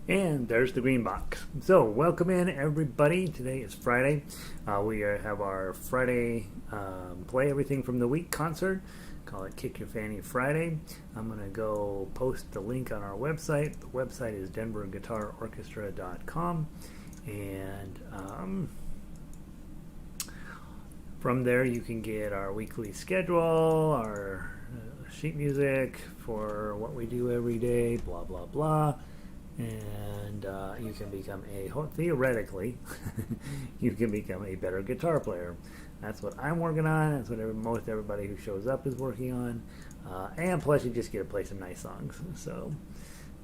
And there's the green box. So, welcome in everybody. Today is Friday. We have our Friday Play Everything from the Week concert. Call it Kick Your Fanny Friday. I'm going to go post the link on our website. The website is denverguitarorchestra.com. And from there you can get our weekly schedule, our sheet music for what we do every day, blah, blah, blah. And you can become theoretically, you can become a better guitar player. That's what I'm working on. That's what most everybody who shows up is working on. And plus, you just get to play some nice songs. So,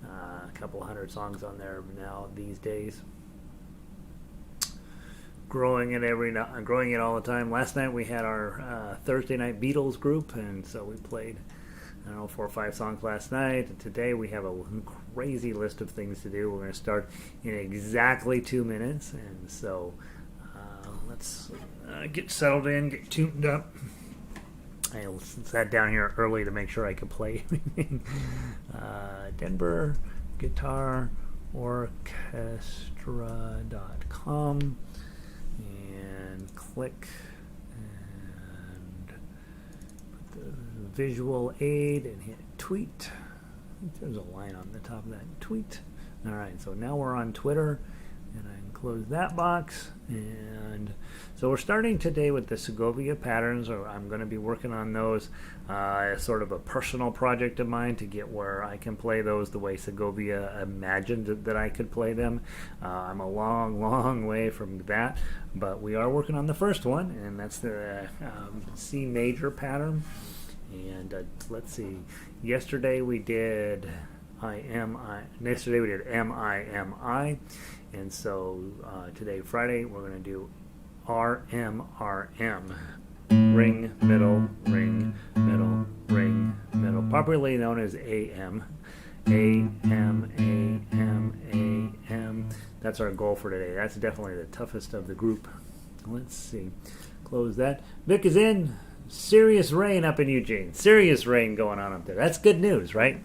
a couple hundred songs on there now these days. Growing it all the time. Last night we had our Thursday night Beatles group, and so we played 4 or 5 songs last night. And today we have a crazy list of things to do. We're going to start in exactly 2 minutes, and so let's get settled in, get tuned up. I sat down here early to make sure I could play everything. Denver Guitar Orchestra.com, and click and put the visual aid and hit tweet. There's a line on the top of that tweet. Alright, so now we're on Twitter, and I can close that box. And so we're starting today with the Segovia Patterns, or I'm going to be working on those as sort of a personal project of mine to get where I can play those the way Segovia imagined that I could play them. I'm a long way from that, but we are working on the first one, and that's the C major pattern. And let's see. Yesterday we did Yesterday we did M-I-M-I. And so today, Friday, we're going to do R-M-R-M. Ring, middle, ring, middle, ring, middle. Popularly known as A-M. A-M, A-M, A-M. That's our goal for today. That's definitely the toughest of the group. Let's see. Close that. Vic is in. Serious rain up in Eugene. Serious rain going on up there. That's good news, right?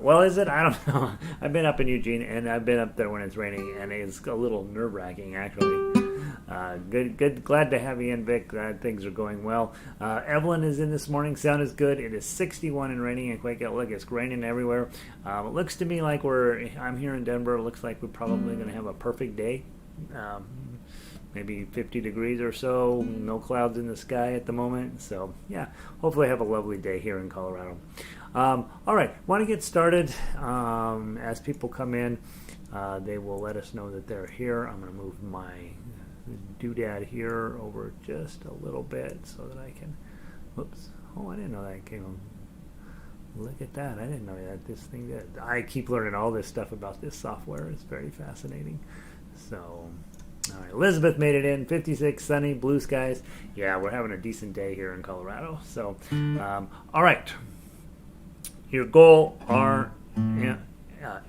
Well, is it? I don't know. I've been up in Eugene, and I've been up there when it's raining, and it's a little nerve-wracking, actually. Good. Glad to have you in, Vic. Glad things are going well. Evelyn is in this morning. Sound is good. It is 61 and raining in Quake. Look, it's raining everywhere. It looks to me like I'm here in Denver. It looks like we're probably going to have a perfect day. Maybe 50 degrees or so, no clouds in the sky at the moment. So, yeah, hopefully I have a lovely day here in Colorado. All right, want to get started. As people come in, they will let us know that they're here. I'm going to move my doodad here over just a little bit so that I can, whoops. Oh, I didn't know that came. Look at that. I didn't know that this thing did. I keep learning all this stuff about this software. It's very fascinating. So, all right, Elizabeth made it in. 56, sunny, blue skies. Yeah, we're having a decent day here in Colorado. So, all right. Your goal are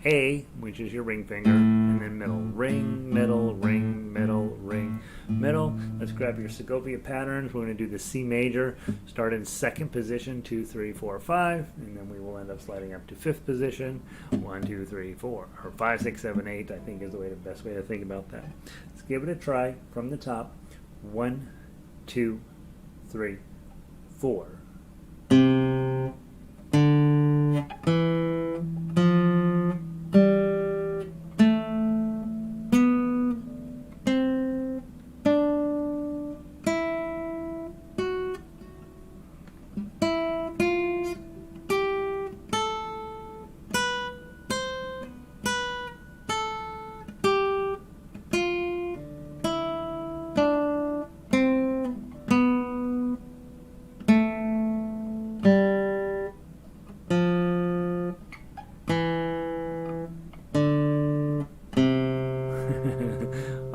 A, which is your ring finger, and then middle. Ring, middle, ring, middle, ring, middle. Let's grab your Segovia Patterns. We're going to do the C major. Start in second position, 2, 3, 4, 5, and then we will end up sliding up to fifth position, 1, 2, 3, 4, or 5, 6, 7, 8. I think is the best way to think about that. Let's give it a try from the top. 1, 2, 3, 4.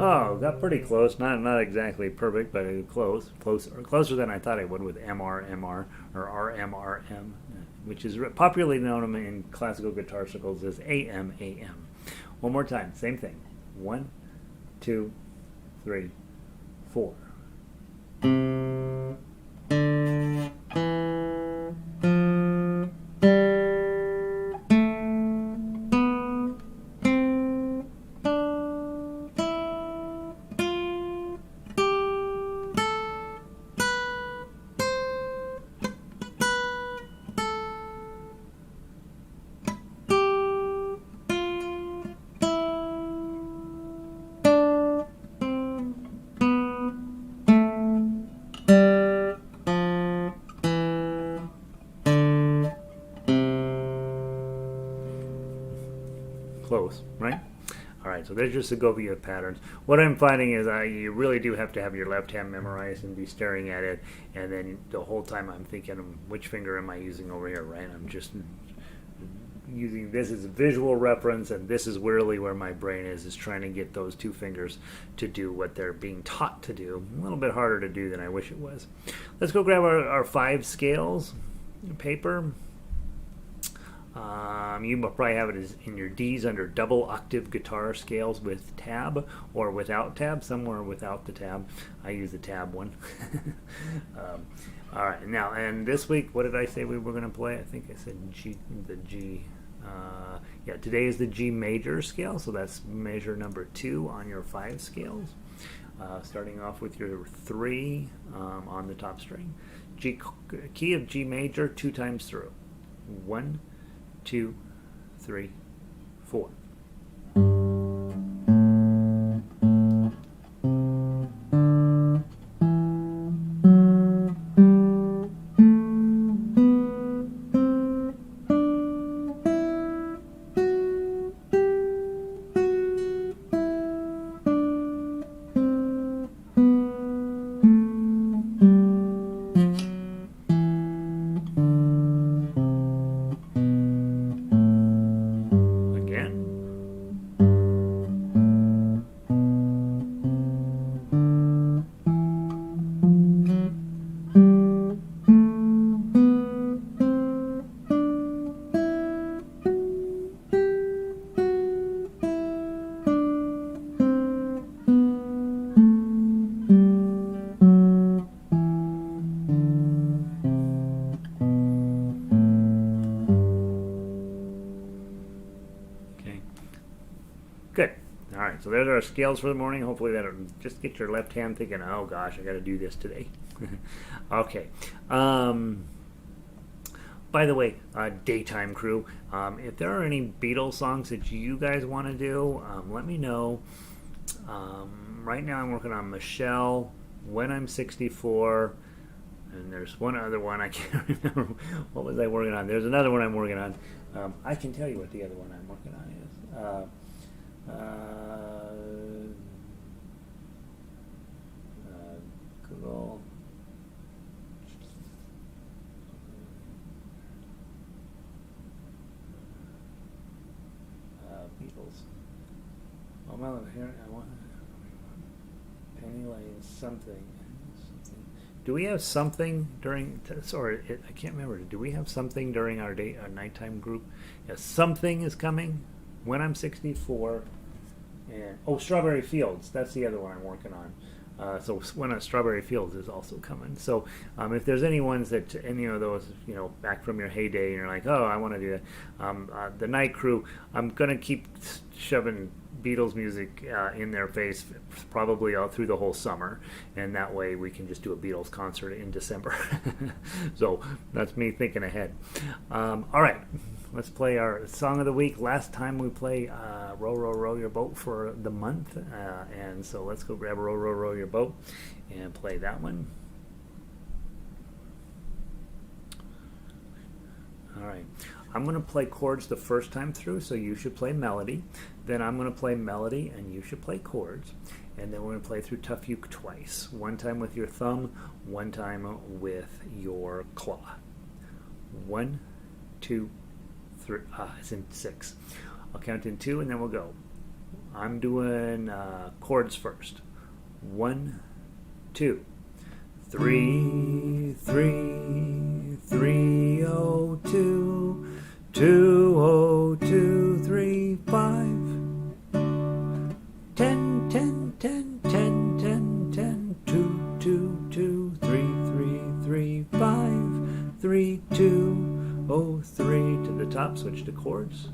Oh, got pretty close. Not exactly perfect, but closer than I thought I would with MR or RMRM, which is popularly known in classical guitar circles as AM. One more time, same thing. 1, 2, 3, 4. close, right? All right, so there's your Segovia Patterns. What I'm finding is you really do have to have your left hand memorized and be staring at it, and then the whole time I'm thinking, which finger am I using over here, right? I'm just using this as a visual reference, and this is really where my brain is trying to get those two fingers to do what they're being taught to do. A little bit harder to do than I wish it was. Let's go grab our 5 scales paper. You probably have it in your D's under double octave guitar scales with tab or without tab, somewhere without the tab. I use the tab one. All right, now, and this week, what did I say we were going to play? I think I said the G. Yeah, today is the G major scale, so that's measure number 2 on your 5 scales. Starting off with your 3 on the top string. Key of G major 2 times through. 1, 2, 3, 4. Good. All right, so there's our scales for the morning. Hopefully that'll just get your left hand thinking, oh gosh, I got to do this today. Okay. By the way, daytime crew, if there are any Beatles songs that you guys want to do, let me know. Right now I'm working on Michelle, When I'm 64, and there's one other one. I can't remember. What was I working on? There's another one I'm working on. I can tell you what the other one I'm working on is. Google. Beatles. Oh, my here. I want Penny Lane something. Do we have something during? Sorry, I can't remember. Do we have something during our nighttime group? Yes, something is coming. When I'm 64, and Strawberry Fields. That's the other one I'm working on. So when Strawberry Fields is also coming. So if there's any ones that any of those, back from your heyday, and you're like, oh, I want to do that. The night crew, I'm gonna keep shoving Beatles music in their face probably all through the whole summer, and that way we can just do a Beatles concert in December. So that's me thinking ahead. All right, let's play our song of the week. Last time we played Row, Row, Row Your Boat for the month, and so let's go grab Row, Row, Row Your Boat and play that one. All right. I'm going to play chords the first time through, so you should play melody. Then I'm going to play melody, and you should play chords. And then we're going to play through Tough Uke twice. One time with your thumb, one time with your claw. 1, 2, 3. It's in 6. I'll count in 2, and then we'll go. I'm doing chords first. 1, 2, 3, 3, 3, 0, 2. 2, 0, 2, 3, 5. 10, 10, 10, 10, 10, 10. 2, 2, 2, 3, 3, 3, 5. 3, 2, 0, 3. To the top, switch to chords.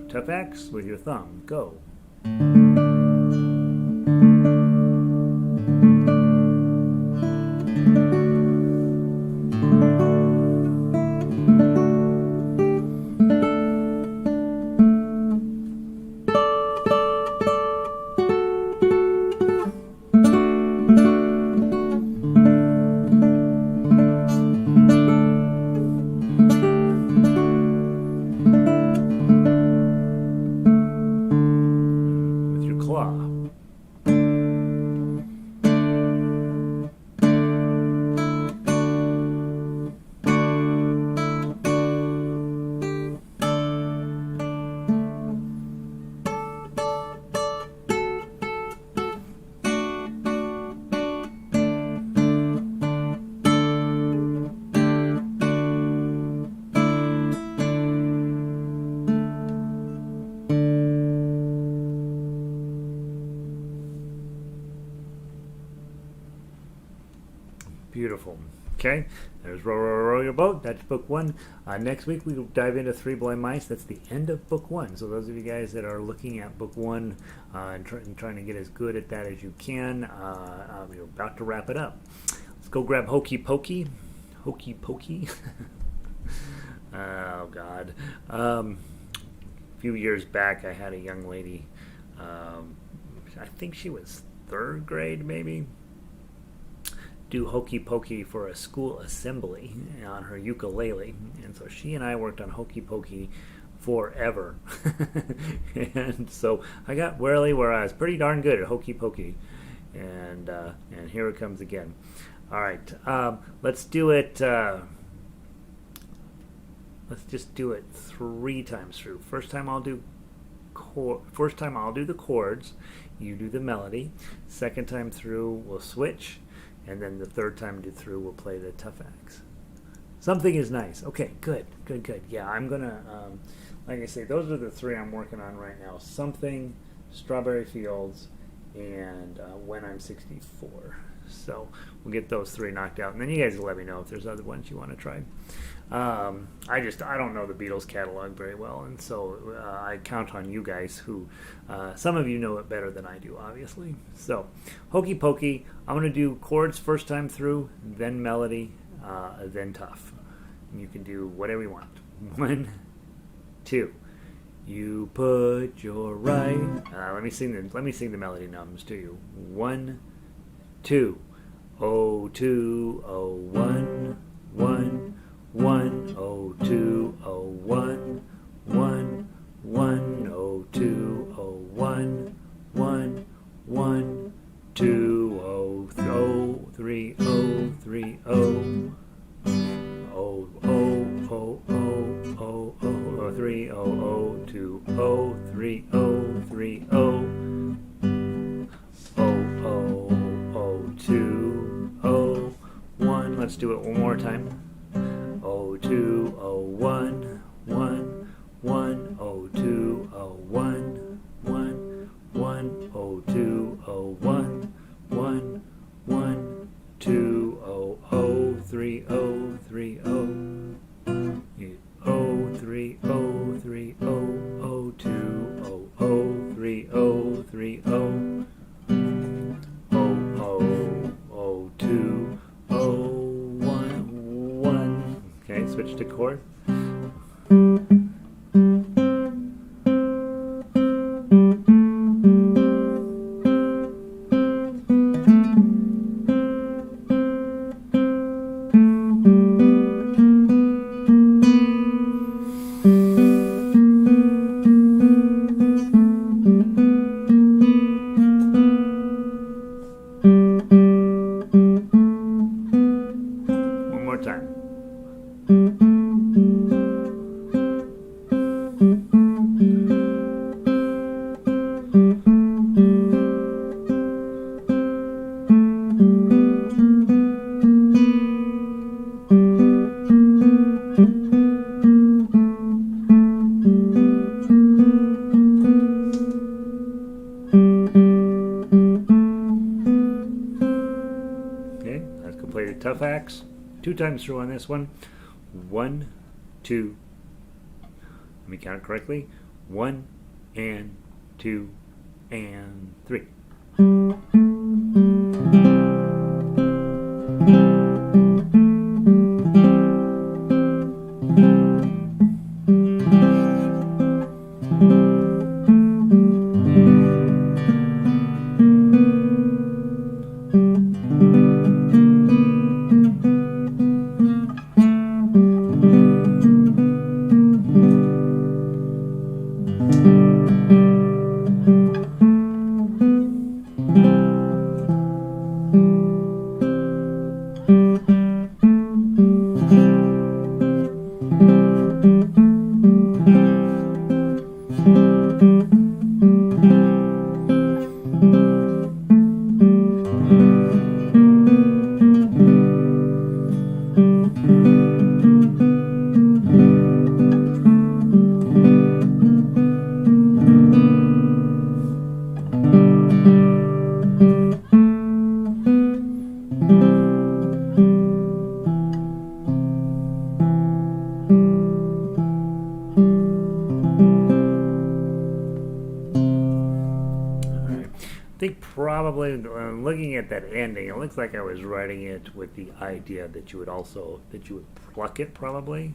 Tough X with your thumb. Go. Beautiful. Okay, there's Row, Row, Row Your Boat. That's book one. Next week we will dive into Three Blind Mice. That's the end of book one. So those of you guys that are looking at book one and trying to get as good at that as you can, you're about to wrap it up. Let's go grab Hokey Pokey. Hokey Pokey. Oh, God. A few years back, I had a young lady, I think she was third grade maybe, do Hokey Pokey for a school assembly on her ukulele. And so she and I worked on Hokey Pokey forever. And so I got really where I was pretty darn good at Hokey Pokey. And here it comes again. All right, let's do it. Let's just do it 3 times through. First time I'll do the chords. You do the melody. Second time through, we'll switch. And then the third time through, we'll play the tough acts. Something is nice. Okay, good. Yeah, I'm going to, like I say, those are the 3 I'm working on right now. Something, Strawberry Fields, and When I'm 64. So we'll get those 3 knocked out. And then you guys will let me know if there's other ones you want to try. I don't know the Beatles catalog very well, and so I count on you guys who, some of you know it better than I do, obviously. So, Hokey Pokey, I'm going to do chords first time through, then melody, then tough. And you can do whatever you want. 1, 2. You put your right. Let me sing the melody numbers to you. 1, 2. 0, 2, 0, 1, 1. 1, 0, 2, 0, 1, 1, 1, 0, 2, 0, 1, 1, 1, 2, 0, 0, 3, 0, 3, 0, 0, 0, 0, 0, 0, 3, 0, 0, 2, 0, 3, 0, 3, 0, 0, 0, 2, 0, 1. Let's do it one more time. 0, 2, 0, 1, 1, 1, 0, 2, 0, 1, 1, 1, 0, 2, 0, 1, 1, 1, 2, 0, 0, 3, 0, 3, 0, 0, 3, 0, 3, 0, 0, 2, 0, 0, 3, 0, 3, 0, 0, 0, 2, 0, 1, 1. Okay, switch to chord. One more time. Okay, let's go play the tough acts. 2 times through on this one. 1, 2. Let me count it correctly. 1 and 2 and 3. probably, looking at that ending, it looks like I was writing it with the idea that you would pluck it probably.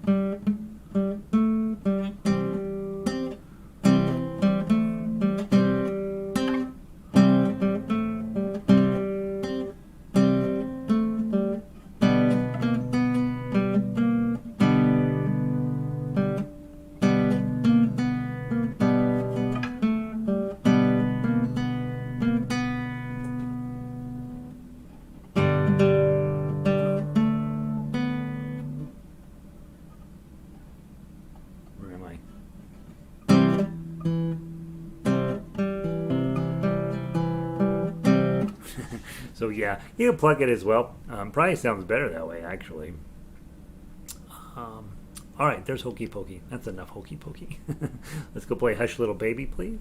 So yeah, you can pluck it as well. Probably sounds better that way, actually. All right, there's Hokey Pokey. That's enough Hokey Pokey. Let's go play Hush Little Baby, please.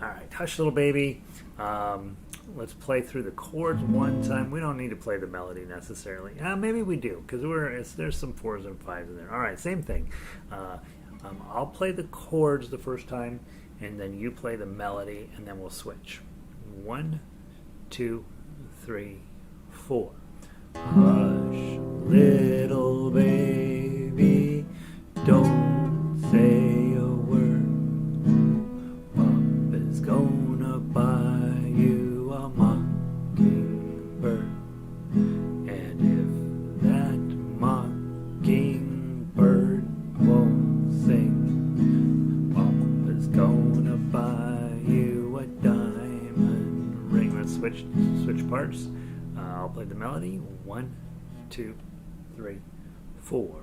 All right, Hush Little Baby. Let's play through the chords one time. We don't need to play the melody necessarily. Maybe we do, because there's some 4s and 5s in there. All right, same thing. I'll play the chords the first time, and then you play the melody, and then we'll switch. 1, 2, 3, 4. Hush, little baby, don't say a word. Papa's gonna buy you a mockingbird. And if that mockingbird won't sing, Papa's gonna buy you a diamond ring. Let's switch parts. I'll play the melody. 1, 2, 3, 4.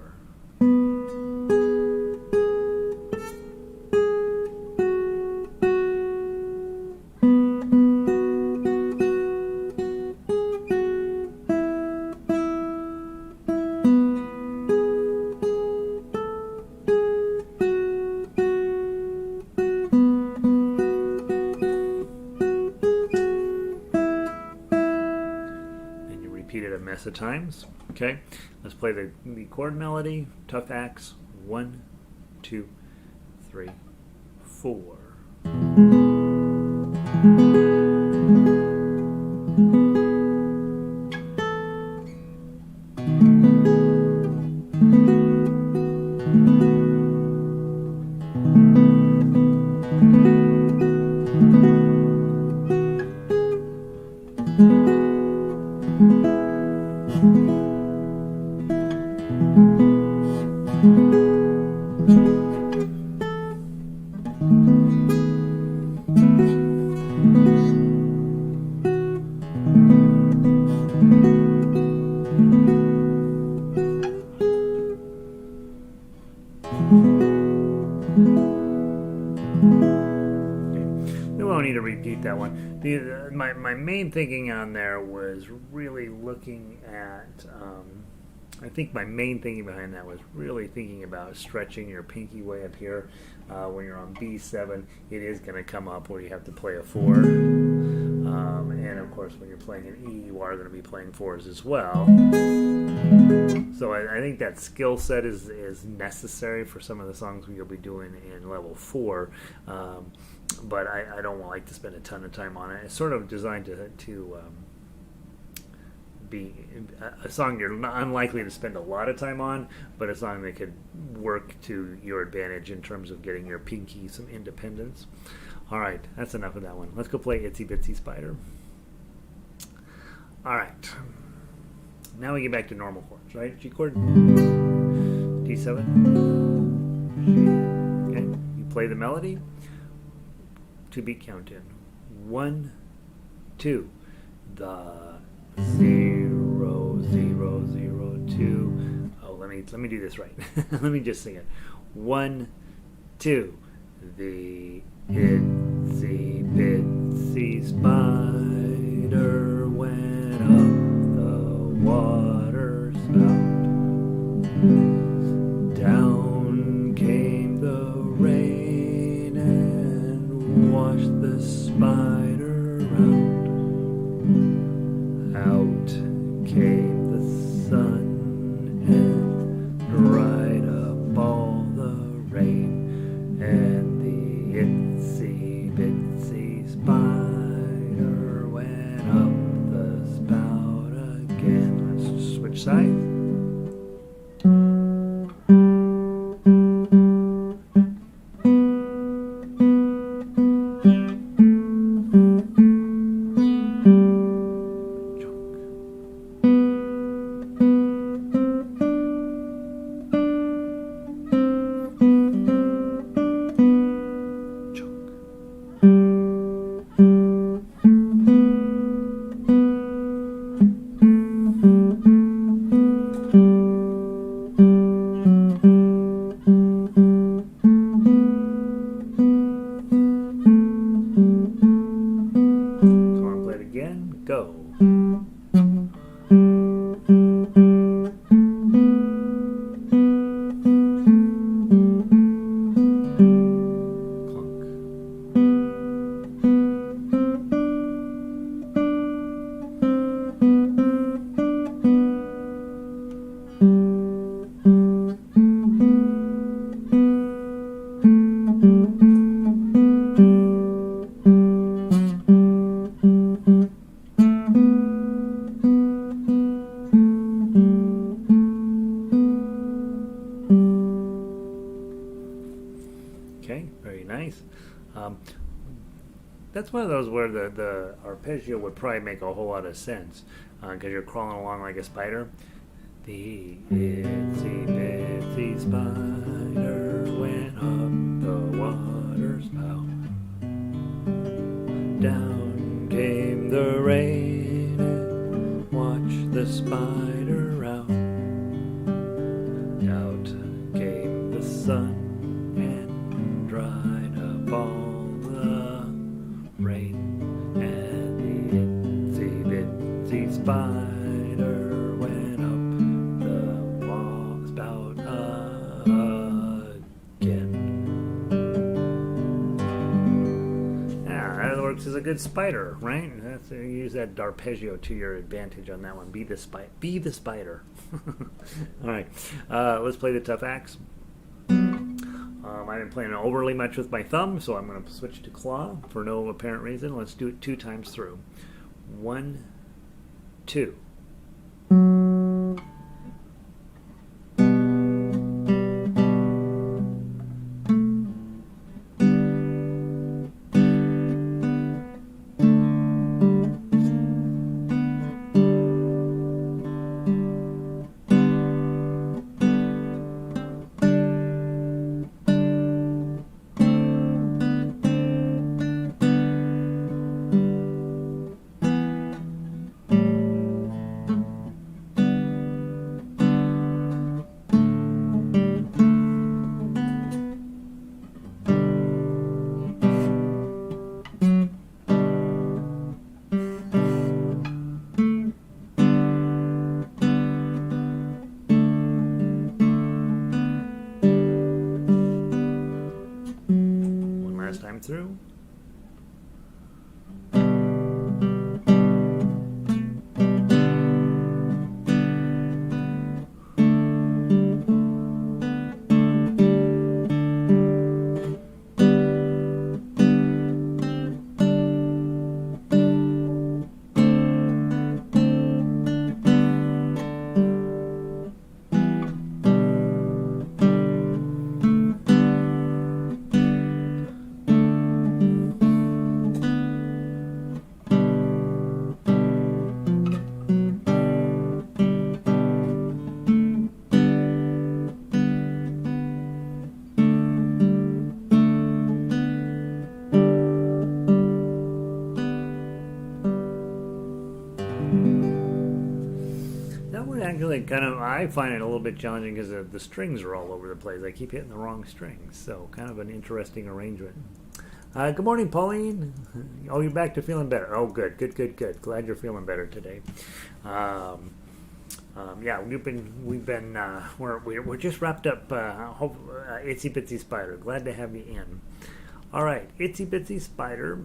Of times. Okay, let's play the chord melody. Tough axe. 1, 2, 3, 4. That one. My main thinking on there was really looking at. I think my main thinking behind that was really thinking about stretching your pinky way up here. When you're on B7, it is going to come up where you have to play a 4. And of course, when you're playing an E, you are going to be playing 4s as well. So I think that skill set is necessary for some of the songs you'll be doing in level 4. But I don't like to spend a ton of time on it. It's sort of designed to be a song you're unlikely to spend a lot of time on, but a song that could work to your advantage in terms of getting your pinky some independence. All right, that's enough of that one. Let's go play Itsy Bitsy Spider. All right. Now we get back to normal chords, right? G chord, D7, G. Okay, you play the melody. 2-beat count in. 1, 2. The 0, 0, 0, 2. Oh, let me do this right. Let me just sing it. 1, 2. The itsy bitsy spider went up the water spout. Down came the rain and washed the spider out came the sun and dried up all bitsy spider went up the spout again. Let's switch sides. Go. Okay, very nice. That's one of those where the arpeggio would probably make a whole lot of sense because you're crawling along like a spider. The itsy bitsy spider went up the water spout. Down came the rain and watched the spider out. Out came the sun and dried up all the rain, and the itsy bitsy spider went up the spout again. Yeah, that works as a good spider, right? You use that arpeggio to your advantage on that one. Be the spider. All right, let's play the tough axe. I've been playing overly much with my thumb, so I'm going to switch to claw for no apparent reason. Let's do it 2 times through. 1, 2. Time through. Actually, I find it a little bit challenging because the strings are all over the place. I keep hitting the wrong strings, so kind of an interesting arrangement. Good morning, Pauline. Oh, you're back to feeling better. Oh, good. Glad you're feeling better today. Yeah, we're just wrapped up. Itsy Bitsy Spider. Glad to have you in. All right, Itsy Bitsy Spider.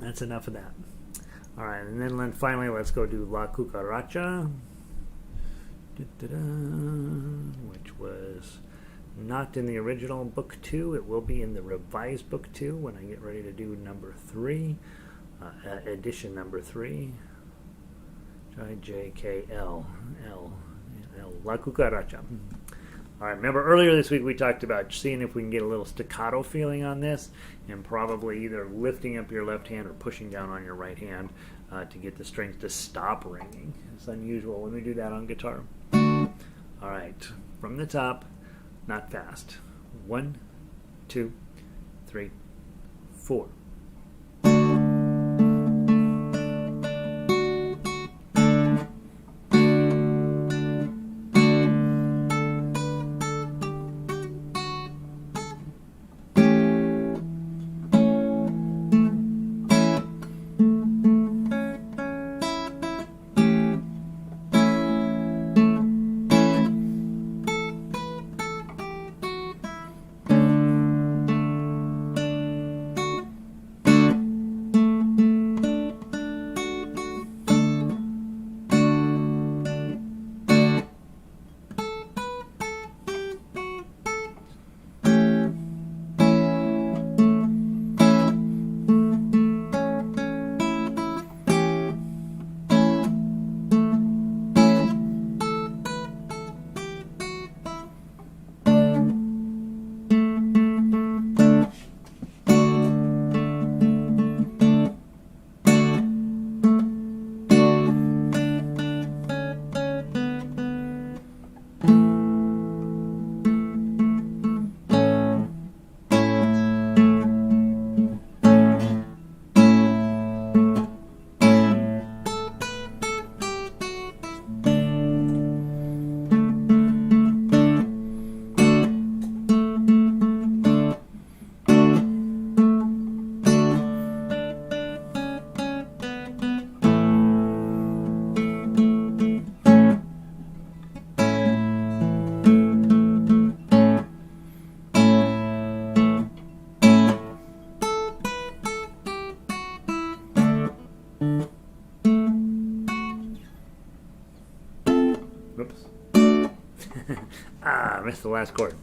That's enough of that. All right, and then finally, let's go do La Cucaracha, which was not in the original book 2. It will be in the revised book 2 when I get ready to do number 3, edition number 3. JKL, La Cucaracha. All right, remember earlier this week we talked about seeing if we can get a little staccato feeling on this, and probably either lifting up your left hand or pushing down on your right hand to get the strings to stop ringing. It's unusual when we do that on guitar. All right, from the top, not fast. 1, 2, 3, 4. Whoops. I missed the last chord.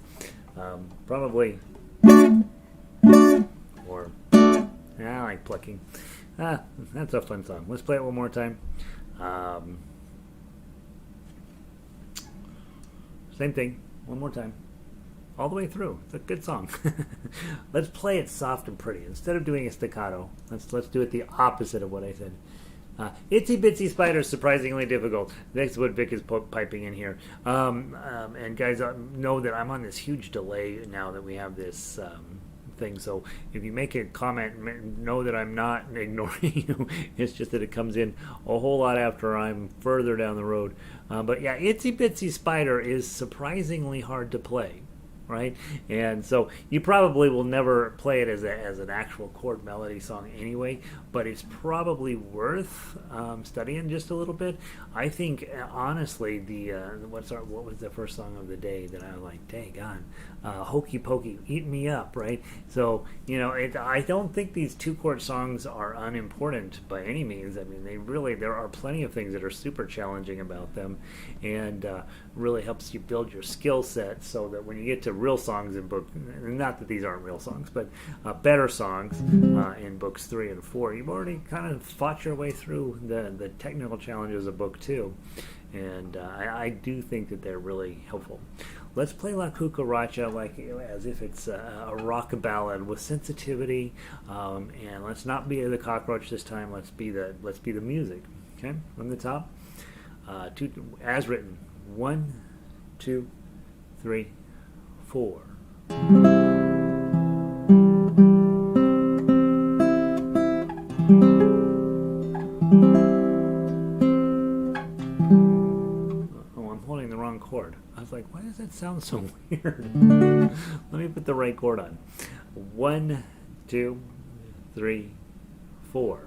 Probably. Or, I like plucking. That's a fun song. Let's play it one more time. Same thing. One more time. All the way through. It's a good song. Let's play it soft and pretty. Instead of doing a staccato, let's do it the opposite of what I said. Itsy Bitsy Spider is surprisingly difficult. That's what Vic is piping in here. And guys, know that I'm on this huge delay now that we have this thing. So if you make a comment, know that I'm not ignoring you. It's just that it comes in a whole lot after I'm further down the road. But yeah, Itsy Bitsy Spider is surprisingly hard to play. Right, and so you probably will never play it as an actual chord melody song anyway, but it's probably worth studying just a little bit. I think honestly, what was the first song of the day that I was like, dang on, Hokey Pokey, eat me up, right? So I don't think these 2-chord songs are unimportant by any means. I mean, there are plenty of things that are super challenging about them, and really helps you build your skill set so that when you get to real songs in book, not that these aren't real songs, but better songs in books 3 and 4, you've already kind of fought your way through the technical challenges of book 2, and I do think that they're really helpful. Let's play La Cucaracha as if it's a rock ballad with sensitivity, and let's not be the cockroach this time. Let's be the music. Okay, from the top, as written. 1, 2, 3, 4. Oh, I'm holding the wrong chord. I was like, why does that sound so weird? Let me put the right chord on. 1, 2, 3, 4.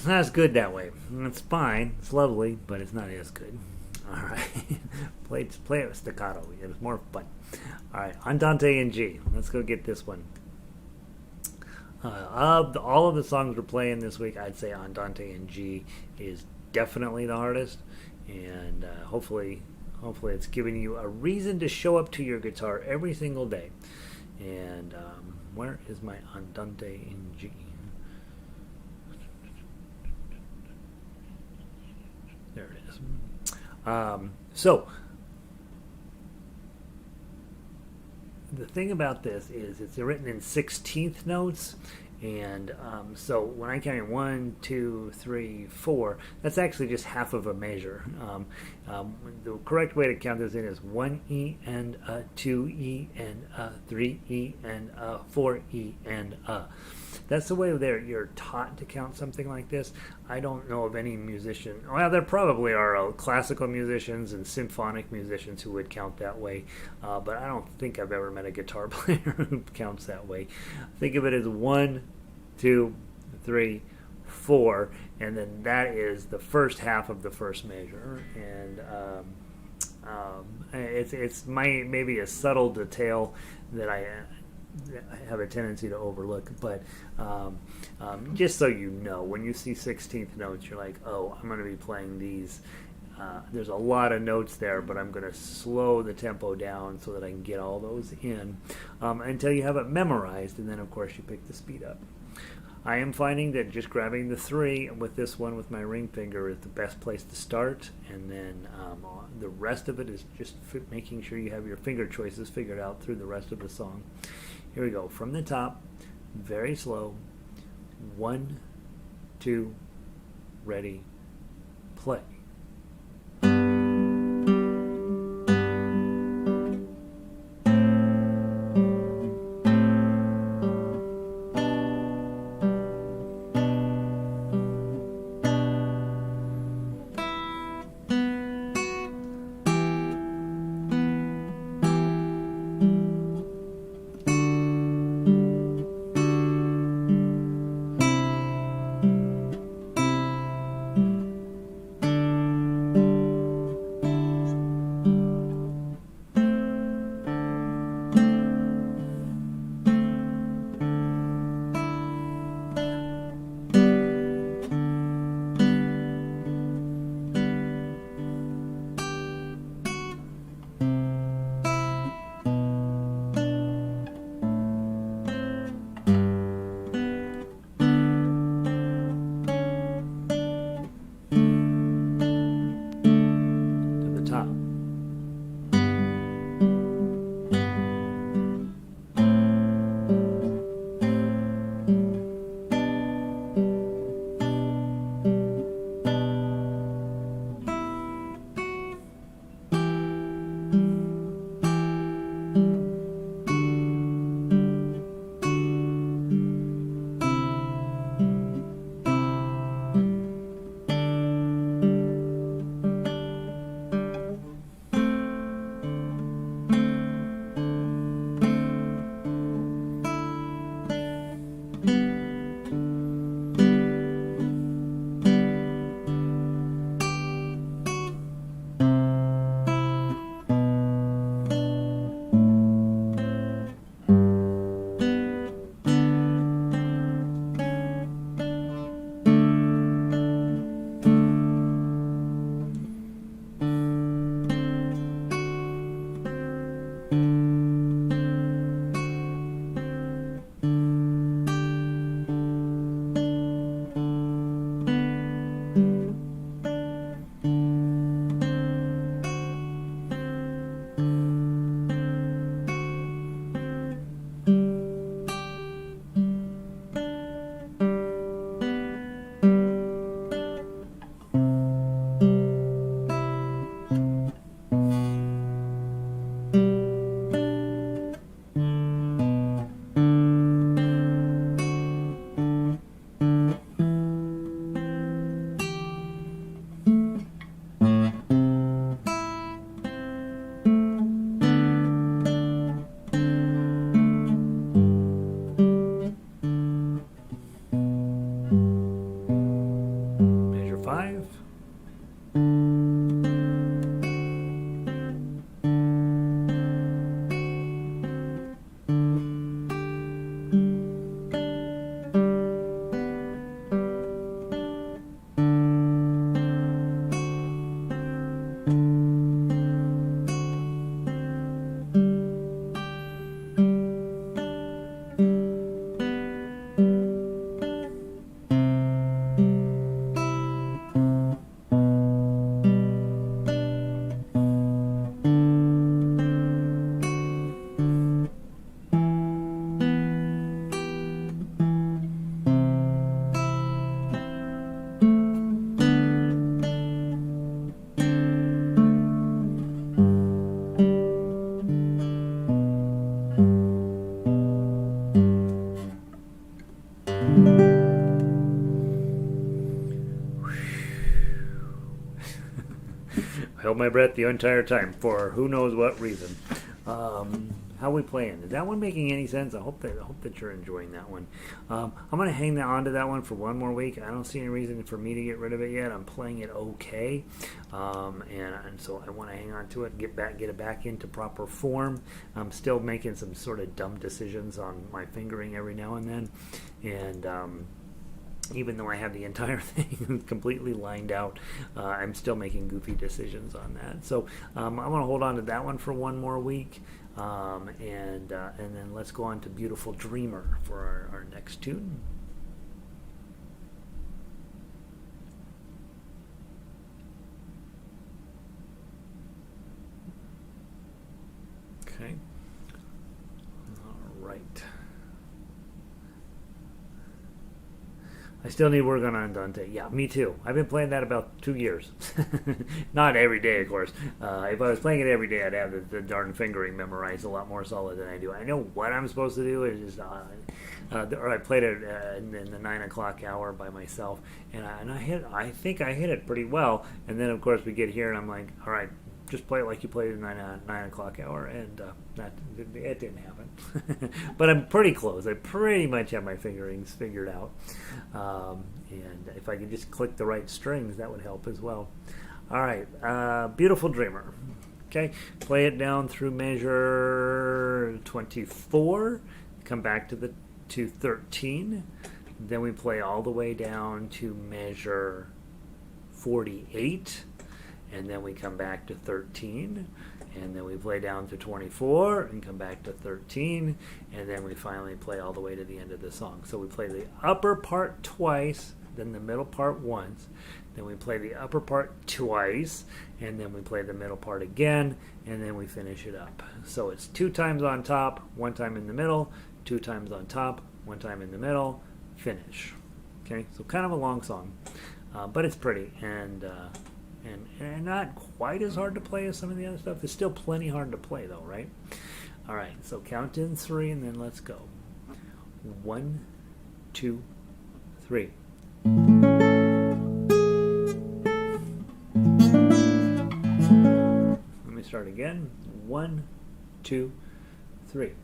It's not as good that way. It's fine. It's lovely, but it's not as good. All right. play it with staccato. It's more fun. All right. Andante in G. Let's go get this one. All of the songs we're playing this week, I'd say Andante in G is definitely the hardest. And hopefully it's giving you a reason to show up to your guitar every single day. And where is my Andante in G? There it is. So the thing about this is it's written in 16th notes. And so when I count in 1, 2, 3, 4, that's actually just half of a measure. The correct way to count this in is 1 E and 2 E and 3 E and 4 E and That's the way you're taught to count something like this. I don't know of any musician. Well, there probably are classical musicians and symphonic musicians who would count that way, but I don't think I've ever met a guitar player who counts that way. Think of it as 1, 2, 3, 4, and then that is the first half of the first measure. And it's maybe a subtle detail that I have a tendency to overlook, but just so you know, when you see 16th notes, you're like, oh, I'm going to be playing these. There's a lot of notes there, but I'm going to slow the tempo down so that I can get all those in until you have it memorized, and then of course you pick the speed up. I am finding that just grabbing the 3 with this one with my ring finger is the best place to start, and then the rest of it is just making sure you have your finger choices figured out through the rest of the song. Here we go, from the top, very slow. 1, 2, ready, play. held my breath the entire time for who knows what reason. How we playing? Is that one making any sense? I hope that you're enjoying that one. I'm going to hang on to that one for one more week. I don't see any reason for me to get rid of it yet. I'm playing it okay, and so I want to hang on to it, get it back into proper form. I'm still making some sort of dumb decisions on my fingering every now and then, and even though I have the entire thing completely lined out, I'm still making goofy decisions on that. So I'm going to hold on to that one for one more week, and then let's go on to Beautiful Dreamer for our next tune. Okay. All right. I still need work on Andante. Yeah, me too. I've been playing that about 2 years. Not every day, of course. If I was playing it every day, I'd have the darn fingering memorized a lot more solid than I do. I know what I'm supposed to do. It's just, or I played it in the 9 o'clock hour by myself, and I think I hit it pretty well. And then, of course, we get here, and I'm like, all right, just play it like you played in 9 o'clock hour, and it didn't happen. But I'm pretty close. I pretty much have my fingerings figured out. And if I could just click the right strings, that would help as well. All right, Beautiful Dreamer. Okay, play it down through measure 24, come back to 13, then we play all the way down to measure 48, and then we come back to 13, and then we play down to 24 and come back to 13, and then we finally play all the way to the end of the song. So we play the upper part twice, then the middle part once, then we play the upper part twice, and then we play the middle part again, and then we finish it up. So it's 2 times on top, 1 time in the middle, 2 times on top, 1 time in the middle, finish. Okay, so kind of a long song, but it's pretty, and not quite as hard to play as some of the other stuff. It's still plenty hard to play, though, right? All right, so count in 3, and then let's go. 1, 2, 3. Let me start again. 1, 2, 3.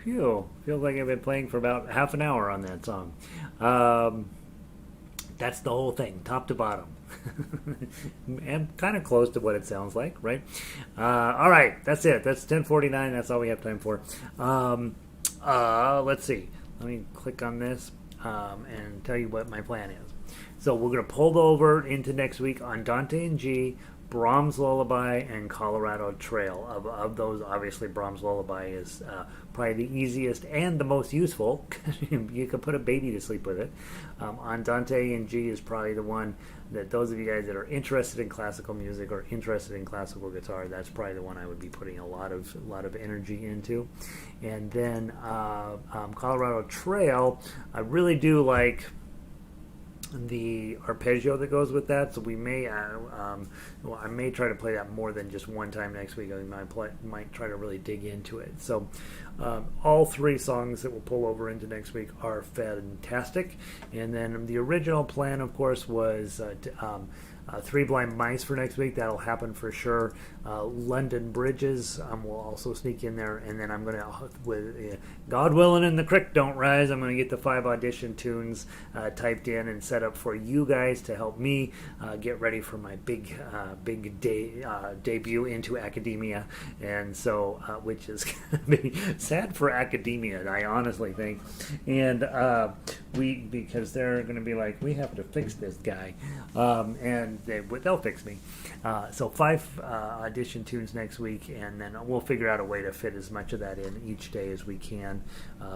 Phew, feels like I've been playing for about half an hour on that song. That's the whole thing, top to bottom. And kind of close to what it sounds like, right? All right, that's it. That's 10:49. That's all we have time for. Let's see. Let me click on this and tell you what my plan is. So we're going to pull over into next week on Andante in G, Brahms Lullaby, and Colorado Trail. Of those, obviously, Brahms Lullaby is probably the easiest and the most useful. You can put a baby to sleep with it. Andante in G is probably the one that those of you guys that are interested in classical music or interested in classical guitar, that's probably the one I would be putting a lot of energy into. And then Colorado Trail, I really do like the arpeggio that goes with that, so we may I may try to play that more than just one time next week. I might try to really dig into it. So all three songs that we'll pull over into next week are fantastic. And then the original plan, of course, was Three Blind Mice for next week. That'll happen for sure. London Bridges will also sneak in there, and then I'm going to, with God willing and the creek don't rise, I'm going to get the 5 audition tunes typed in and set up for you guys to help me get ready for my big debut into academia, and so which is going to be sad for academia, I honestly think, and because they're going to be like, we have to fix this guy, and they'll fix me. So 5 audition tunes next week, and then we'll figure out a way to fit as much of that in each day as we can,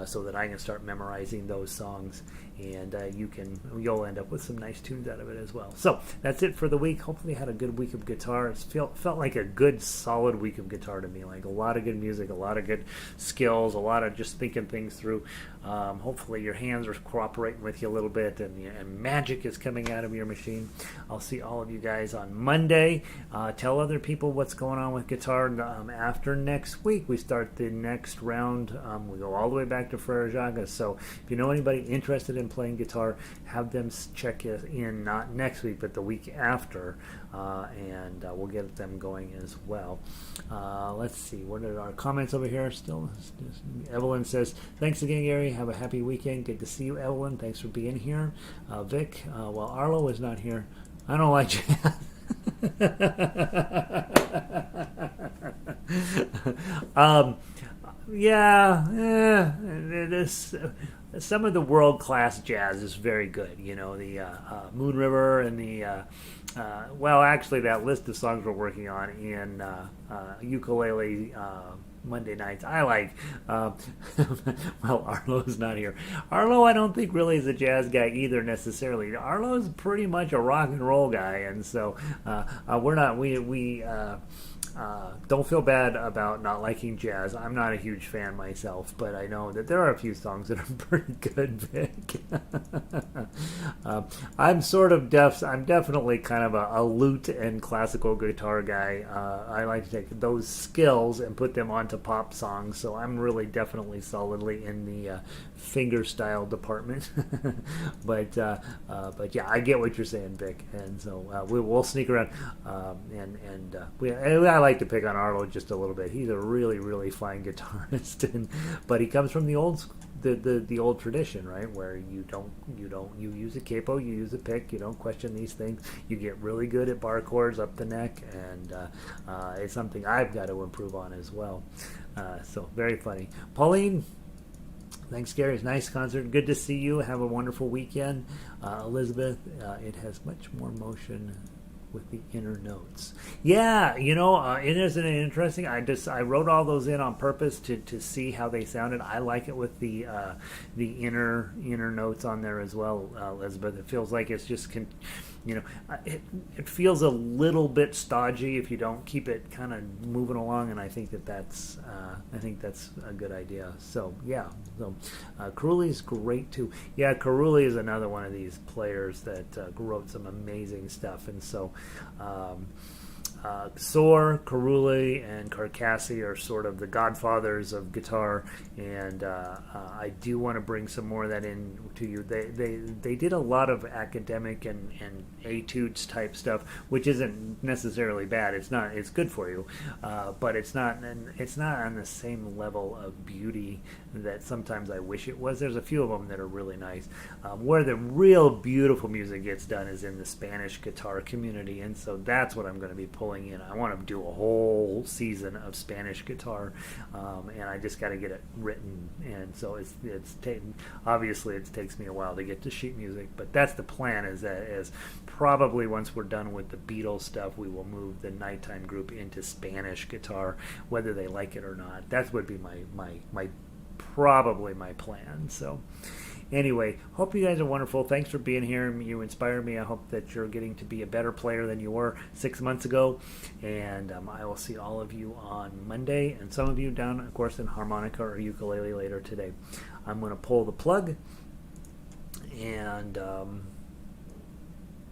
so that I can start memorizing those songs, and you'll end up with some nice tunes out of it as well. So that's it for the week. Hopefully you had a good week of guitar. It felt like a good solid week of guitar to me, like a lot of good music, a lot of good skills, a lot of just thinking things through. Hopefully your hands are cooperating with you a little bit, and magic is coming out of your machine. I'll see all of you guys on Monday. Tell other people what's going on with guitar. After next week, we start the next round. We go all the way back to Frere Jacques. So if you know anybody interested in playing guitar, have them check in, not next week, but the week after, and we'll get them going as well. Let's see, what are our comments over here? Still, Evelyn says, thanks again, Gary. Have a happy weekend. Good to see you, Evelyn. Thanks for being here. Vic, well, Arlo is not here. I don't like jazz. Some of the world-class jazz is very good. You know, the Moon River and the actually that list of songs we're working on in Ukulele Monday nights, I like. Well, Arlo's not here. Arlo, I don't think really is a jazz guy either necessarily. Arlo's pretty much a rock and roll guy, and so we're not. We don't feel bad about not liking jazz. I'm not a huge fan myself, but I know that there are a few songs that are pretty good, Vic. I'm sort of deaf. I'm definitely kind of a lute and classical guitar guy. I like to take those skills and put them onto pop songs, so I'm really definitely solidly in the finger style department. But yeah, I get what you're saying, Vic, and so we'll sneak around, and I like to pick on Arlo just a little bit. He's a really, really fine guitarist, but he comes from the old tradition, right? Where you use a capo, you use a pick, you don't question these things. You get really good at bar chords up the neck, and it's something I've got to improve on as well. So very funny. Pauline, thanks, Gary. It's a nice concert. Good to see you. Have a wonderful weekend. Elizabeth, it has much more motion with the inner notes. Yeah, isn't it interesting? I wrote all those in on purpose to see how they sounded. I like it with the inner notes on there as well, Elizabeth. It feels like it's just it feels a little bit stodgy if you don't keep it kind of moving along, and I think that's a good idea. So yeah, Carulli's great too. Yeah, Carulli is another one of these players that wrote some amazing stuff, and so Carulli, and Carcassi are sort of the godfathers of guitar, and I do want to bring some more of that in to you. They did a lot of academic and etudes type stuff, which isn't necessarily bad. It's good for you, but it's not on the same level of beauty that sometimes I wish it was. There's a few of them that are really nice. Where the real beautiful music gets done is in the Spanish guitar community, and so that's what I'm going to be pulling in. I want to do a whole season of Spanish guitar, and I just got to get it written. And so obviously it takes me a while to get to sheet music, but that's the plan. Is probably once we're done with the Beatles stuff, we will move the Nighttime group into Spanish guitar, whether they like it or not. That would be probably my plan. So anyway, hope you guys are wonderful. Thanks for being here. You inspire me. I hope that you're getting to be a better player than you were 6 months ago. And I will see all of you on Monday, and some of you down, of course, in harmonica or ukulele later today. I'm going to pull the plug, and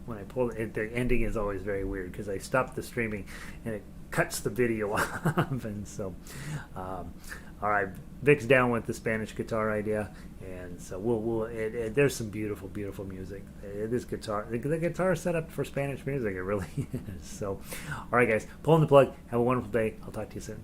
when I pull it, the ending is always very weird because I stop the streaming and it cuts the video off. And so, all right, Vic's down with the Spanish guitar idea, and so there's some beautiful, beautiful music. This guitar, the guitar is set up for Spanish music. It really is. So, all right, guys, pulling the plug. Have a wonderful day. I'll talk to you soon.